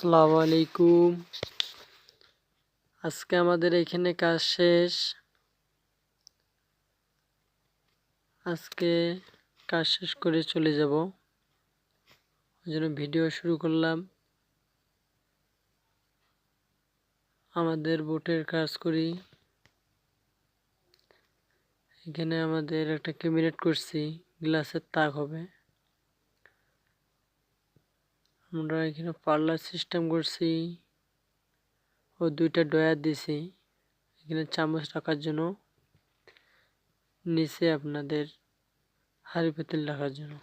আসসালামু আলাইকুম। আজকে আমাদের এখানে কাজ শেষ। আজকে কাজ শেষ করে চলে যাব, ওই জন্য ভিডিও শুরু করলাম। আমাদের বোটের কাজ করি। এখানে আমাদের একটা ক্যাবিনেট করছি, গ্লাসের তাক হবে। আমরা এখানে পাল্লার সিস্টেম করছি ও দুইটা ডয়ার দিছি এখানে চামচ রাখার জন্য, নিচে আপনাদের হাঁড়ি পাতিল রাখার জন্য।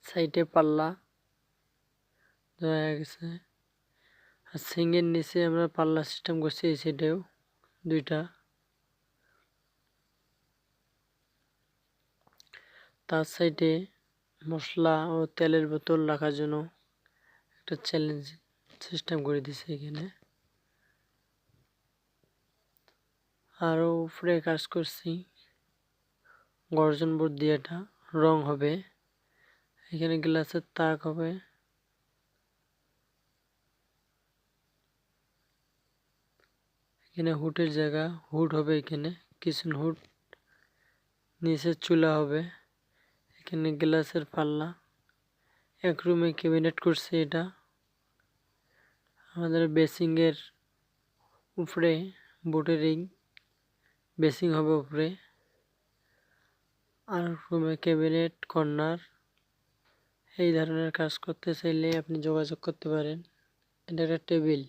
সাইডে পাল্লা দেওয়া হয়ে গেছে। আর সিংয়ের নিচে আমরা পাল্লা সিস্টেম করছি, এই সাইডেও দুইটা। তার সাইডে মশলা ও তেলের বোতল রাখার জন্য একটা চ্যালেঞ্জ সিস্টেম করে দিছে এখানে। আরও উপরে কাজ করছি, গর্জন বোর্ড দিয়ে এটা রং হবে। এখানে গ্লাসের তাক হবে। এখানে হুডের জায়গা, হুড হবে এখানে, কিচেন হুড। নিচে চুলা হবে। এখানে গ্লাসের পাল্লা। এক রুমে ক্যাবিনেট করছে এটা। আমাদের বেসিংয়ের উপরে বোটের রিং বেসিং হবে উপরে। আর রুমে ক্যাবিনেট, কর্নার। এই ধরনের কাজ করতে চাইলে আপনি যোগাযোগ করতে পারেন। এটা একটা টেবিল।